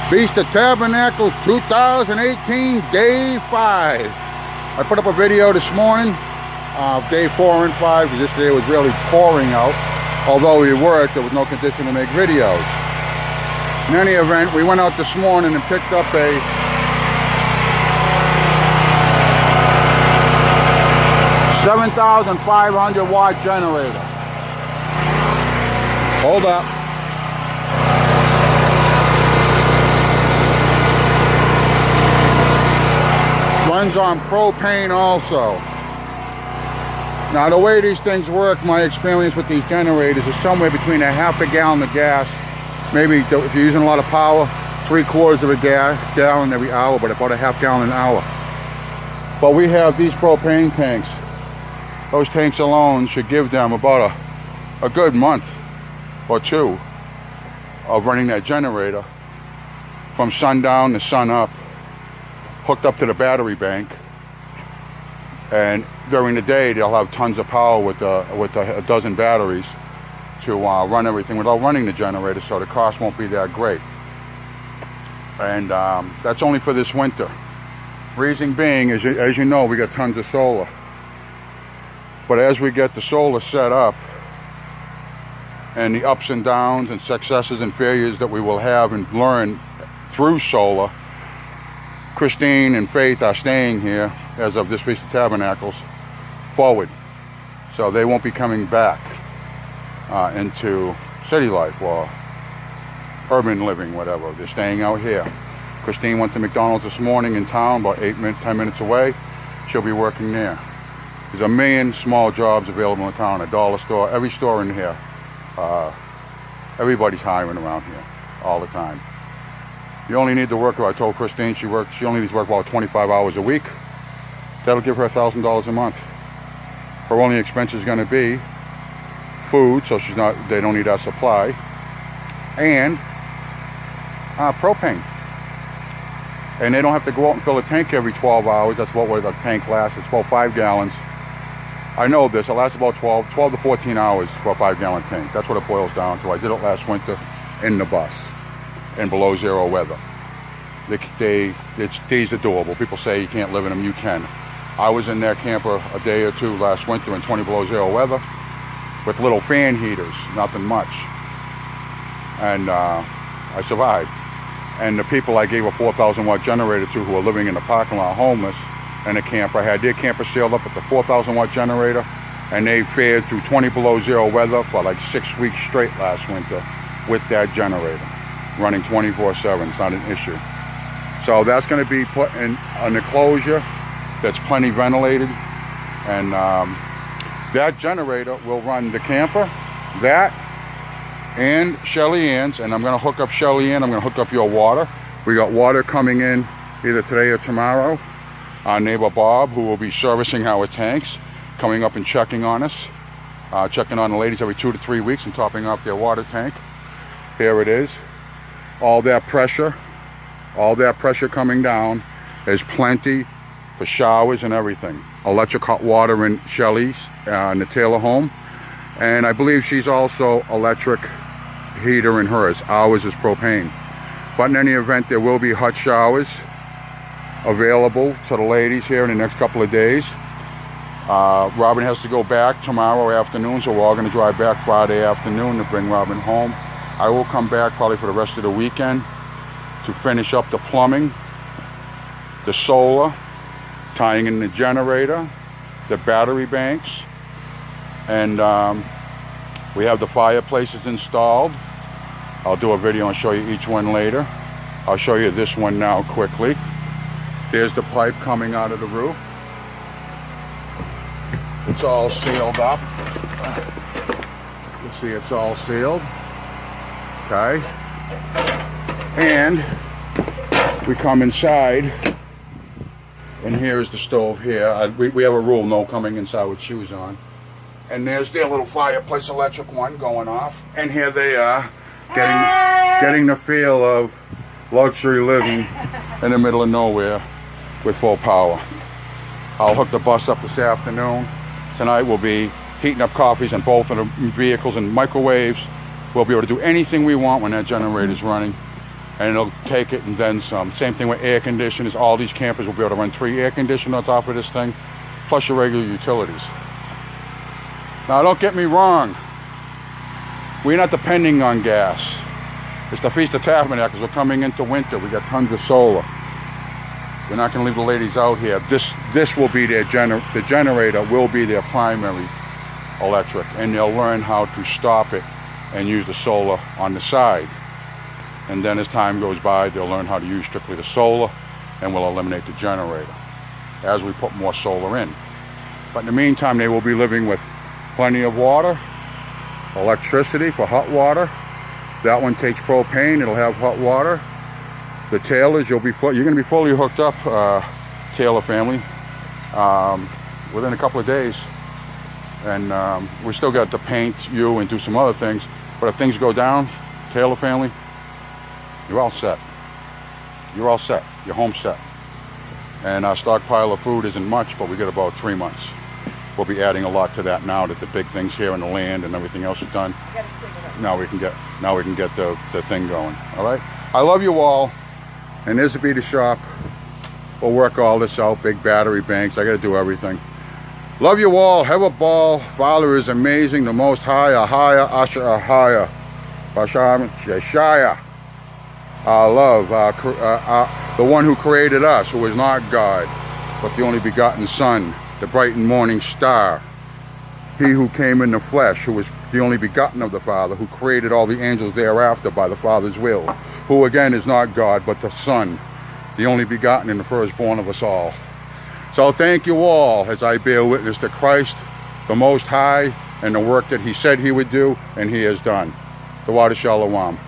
Feast of Tabernacles 2018, day 5. I put up a video this morning of day 4 and 5 because this day was really pouring out. Although we worked, there was no condition to make videos. In any event, we went out this morning and picked up a 7,500 watt generator. Hold up. Runs on propane also. Now the way these things work, my experience with these generators is somewhere between a half a gallon of gas, maybe if you're using a lot of power, 3/4 of a gallon every hour, but about a half gallon an hour. But we have these propane tanks. Those tanks alone should give them about a good month or two of running that generator from sundown to sun up, hooked up to the battery bank, and during the day they'll have tons of power with a dozen batteries to run everything without running the generator, so the cost won't be that great. And that's only for this winter. Reason being, as you know, we got tons of solar. But as we get the solar set up, and the ups and downs and successes and failures that we will have and learn through solar, Christine and Faith are staying here as of this Feast of Tabernacles forward. So they won't be coming back into city life or urban living, whatever. They're staying out here. Christine went to McDonald's this morning in town, about 10 minutes away. She'll be working there. There's a million small jobs available in town, a dollar store, every store in here. Everybody's hiring around here all the time. You only need to work, I told Christine she only needs to work about 25 hours a week. That'll give her $1,000 a month. Her only expense is going to be food, so they don't need our supply, and propane. And they don't have to go out and fill a tank every 12 hours. That's what the tank lasts. It's about 5 gallons. I know this, it lasts about 12 to 14 hours for a 5-gallon tank. That's what it boils down to. I did it last winter in the bus in below zero weather. These are doable. People say you can't live in them, you can. I was in their camper a day or two last winter in 20 below zero weather with little fan heaters, nothing much. And I survived. And the people I gave a 4,000 watt generator to who are living in the parking lot homeless in a camper, had their camper sealed up with the 4,000 watt generator, and they fared through 20 below zero weather for like 6 weeks straight last winter with that generator running 24/7. It's not an issue. So that's going to be put in an enclosure that's plenty ventilated, and that generator will run the camper, that, and Shelly Ann's, and I'm going to hook up Shelly Ann. I'm going to hook up your water. We got water coming in either today or tomorrow. Our neighbor Bob, who will be servicing our tanks, coming up and checking on us, checking on the ladies every 2 to 3 weeks and topping off their water tank. Here it is. All that pressure coming down is plenty for showers and everything. Electric hot water in Shelly's in the Taylor home, and I believe she's also electric heater in hers. Ours is propane. But in any event, there will be hot showers available to the ladies here in the next couple of days. Robin has to go back tomorrow afternoon, so we're all going to drive back Friday afternoon to bring Robin home. I will come back probably for the rest of the weekend to finish up the plumbing, the solar, tying in the generator, the battery banks, and we have the fireplaces installed. I'll do a video and show you each one later. I'll show you this one now quickly. There's the pipe coming out of the roof. It's all sealed up. You see it's all sealed. Okay. And we come inside, and here's the stove here. We have a rule, no coming inside with shoes on. And there's their little fireplace electric one going off. And here they are, getting the feel of luxury living in the middle of nowhere with full power. I'll hook the bus up this afternoon. Tonight we'll be heating up coffees in both of the vehicles and microwaves. We'll be able to do anything we want when that generator's running. and it'll take it and then some. Same thing with air conditioners. All these campers will be able to run 3 air conditioners on top of this thing, plus your regular utilities. Now don't get me wrong, we're not depending on gas. It's the Feast of Tabernacles. We're coming into winter. We got tons of solar. We're not going to leave the ladies out here. This will be the generator will be their primary electric, and they'll learn how to stop it and use the solar on the side. And then as time goes by, they'll learn how to use strictly the solar, and we'll eliminate the generator as we put more solar in. But in the meantime, they will be living with plenty of water, electricity for hot water. That one takes propane. It'll have hot water. The Taylors, you're going to be fully hooked up, Taylor family, within a couple of days. And we still got to paint you and do some other things. But if things go down, Taylor family, you're all set. You're all set. You're home set. And our stockpile of food isn't much, but we got about 3 months. We'll be adding a lot to that now that the big things here in the land and everything else is done. Now we can get the thing going. All right. I love you all. And this will be the shop. We'll work all this out. Big battery banks. I got to do everything. Love you all. Have a ball. Father is amazing. The Most High. Ahaya. Asher Ahaya. Basham Jeshaya. Our love. The one who created us, who is not God, but the only begotten Son, the bright and morning star. He who came in the flesh, who was the only begotten of the Father, who created all the angels thereafter by the Father's will, who again is not God, but the Son, the only begotten and the firstborn of us all. So thank you all as I bear witness to Christ, the Most High, and the work that He said He would do, and He has done. The Water Shalom.